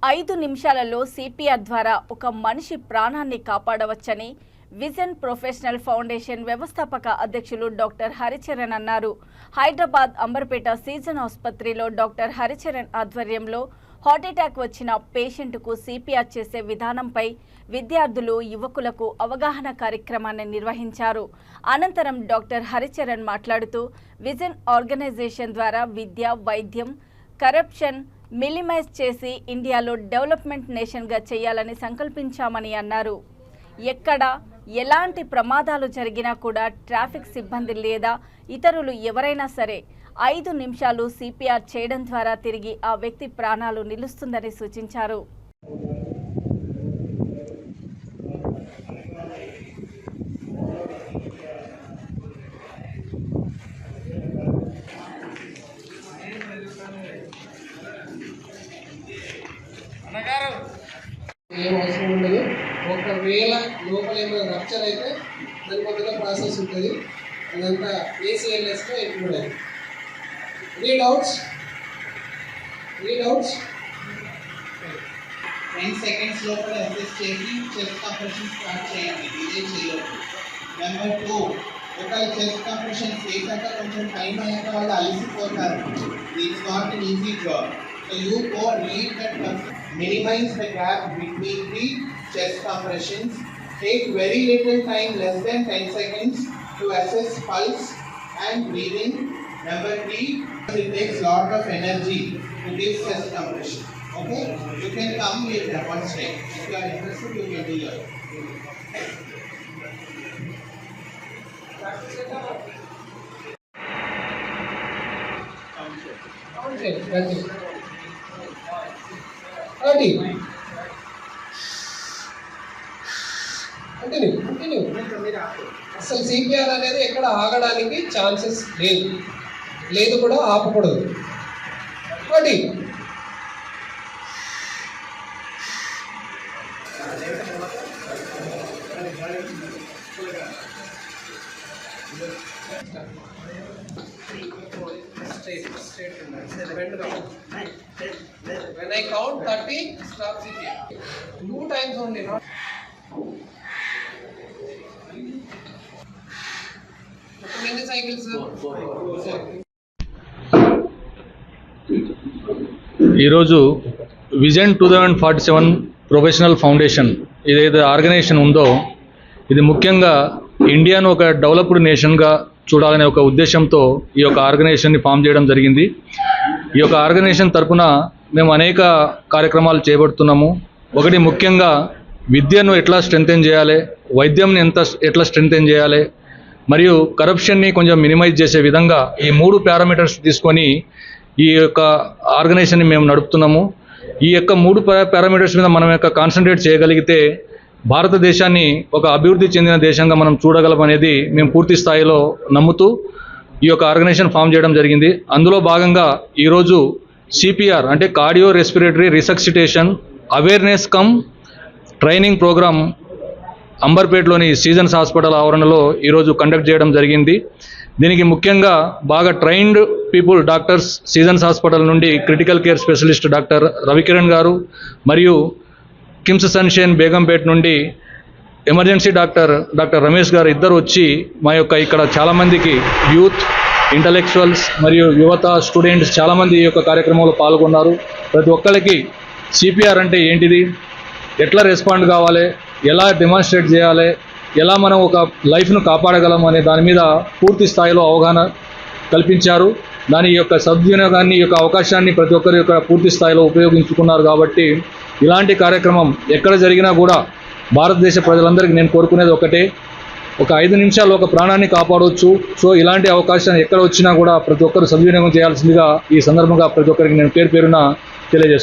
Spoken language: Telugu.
5 నిమిషాలలో సిపిఆర్ ద్వారా ఒక మనిషి ప్రాణాన్ని కాపాడవచ్చని విజన్ ప్రొఫెషనల్ ఫౌండేషన్ వ్యవస్థాపక అధ్యక్షులు డాక్టర్ హరిచరణ్ అన్నారు. హైదరాబాద్ అంబర్పేట సీజన్ ఆసుపత్రిలో డాక్టర్ హరిచరణ్ ఆధ్వర్యంలో హార్ట్ అటాక్ వచ్చిన పేషెంట్కు సిపిఆర్ చేసే విధానంపై విద్యార్థులు యువకులకు అవగాహన కార్యక్రమాన్ని నిర్వహించారు. అనంతరం డాక్టర్ హరిచరణ్ మాట్లాడుతూ విజన్ ఆర్గనైజేషన్ ద్వారా విద్య, వైద్యం, కరప్షన్ మినిమైజ్ చేసి ఇండియాలో డెవలప్మెంట్ నేషన్గా చేయాలని సంకల్పించామని అన్నారు. ఎక్కడ ఎలాంటి ప్రమాదాలు జరిగినా కూడా ట్రాఫిక్ సిబ్బంది లేదా ఇతరులు ఎవరైనా సరే 5 నిమిషాలు సిపిఆర్ చేయడం ద్వారా తిరిగి ఆ వ్యక్తి ప్రాణాలు నిలుస్తుందని సూచించారు. ఏం అవసరం ఉండదు. ఒకవేళ లోపల ఏమైనా రప్చర్ అయితే దాని కొద్దిగా ప్రాసెస్ ఉంటుంది. అదంతా ఏసీఎల్ఎస్లో ఇంక్లూడ్ అయింది. Any doubts? 10 seconds లోపల అసెస్ చేసి చెస్ట్ కంప్రెషన్ స్టార్ట్ చేయండి. ఇదే చేయొద్దు. నెంబర్ 2, ఒకవేళ చెస్ట్ కంప్రెషన్ చేశాక కొంచెం టైం అయ్యాక వాళ్ళు అలసిపోతారు. It's not an easy job. So you go read that concept. Minimize the gap between the chest compressions. Take very little time, less than 10 seconds, to assess pulse and breathing. Number 3, it takes lot of energy to give chest compression. Okay? You can come with demonstrate. If you are interested, you can do it. అసలు సిపిఆర్ అనేది ఎక్కడ ఆగడానికి ఛాన్సెస్ లేదు కూడా ఆపకూడదు. ఒకటి when I count 30, stop CPR. 2 times only, not how many cycles? 4. ఈరోజు విజన్ 2047 ప్రొఫెషనల్ ఫౌండేషన్ ఏదైతే ఆర్గనైజేషన్ ఉందో ఇది ముఖ్యంగా ఇండియాను ఒక డెవలప్డ్ నేషన్గా చూడాలనే ఒక ఉద్దేశంతో ఈ యొక్క ఆర్గనైజేషన్ని ఫామ్ చేయడం జరిగింది. ఈ యొక్క ఆర్గనైజేషన్ తరపున మేము అనేక కార్యక్రమాలు చేపడుతున్నాము. ఒకటి ముఖ్యంగా విద్యను ఎట్లా స్ట్రెంథెన్ చేయాలి, వైద్యంని ఎట్లా స్ట్రెంథెన్ చేయాలి, మరియు కరప్షన్ని కొంచెం మినిమైజ్ చేసే విధంగా ఈ 3 పారామీటర్స్ తీసుకొని ఈ యొక్క ఆర్గనైజేషన్ని మేము నడుపుతున్నాము. ఈ యొక్క 3 పారామీటర్స్ మీద మనం యొక్క కాన్సన్ట్రేట్ చేయగలిగితే భారతదేశాన్ని ఒక అభివృద్ధి చెందిన దేశంగా మనం చూడగలం అనేది మేము పూర్తి స్థాయిలో నమ్ముతూ ఈ యొక్క ఆర్గనైజేషన్ ఫామ్ చేయడం జరిగింది. అందులో భాగంగా ఈరోజు సిపిఆర్ అంటే cardio respiratory resuscitation awareness cum training program అంబర్పేటలోని సీజన్స్ హాస్పిటల్ ఆవరణలో ఈరోజు కండక్ట్ చేయడం జరిగింది. దీనికి ముఖ్యంగా బాగా trained people doctors Seasons Hospital నుండి critical care specialist doctor Ravikiran గారు మరియు కిమ్స్ సన్షైన్ బేగంపేట నుండి ఎమర్జెన్సీ డాక్టర్ రమేష్ గారు ఇద్దరు వచ్చి మా యొక్క ఇక్కడ చాలామందికి యూత్, ఇంటలెక్చువల్స్ మరియు యువత, స్టూడెంట్స్ చాలామంది ఈ యొక్క కార్యక్రమంలో పాల్గొన్నారు. ప్రతి ఒక్కరికి సిపిఆర్ అంటే ఏంటిది, ఎట్లా రెస్పాండ్ కావాలి, ఎలా డెమాన్స్ట్రేట్ చేయాలి, ఎలా మనం ఒక లైఫ్ను కాపాడగలం అనే దాని మీద పూర్తి స్థాయిలో అవగాహన కల్పించారు. దాని యొక్క సద్వినియోగాన్ని, ఈ యొక్క అవకాశాన్ని ప్రతి ఒక్కరి యొక్క పూర్తి స్థాయిలో ఉపయోగించుకున్నారు. కాబట్టి ఇలాంటి కార్యక్రమం ఎక్కడ జరిగినా కూడా భారతదేశ ప్రజలందరికీ నేను కోరుకునేది ఒకటే, ఒక 5 నిమిషాలు ఒక ప్రాణాన్ని కాపాడవచ్చు. సో ఇలాంటి అవకాశాన్ని ఎక్కడ వచ్చినా కూడా ప్రతి ఒక్కరు సద్వినియోగం చేయాల్సిందిగా ఈ సందర్భంగా ప్రతి ఒక్కరికి నేను పేరున తెలియజేస్తున్నాను.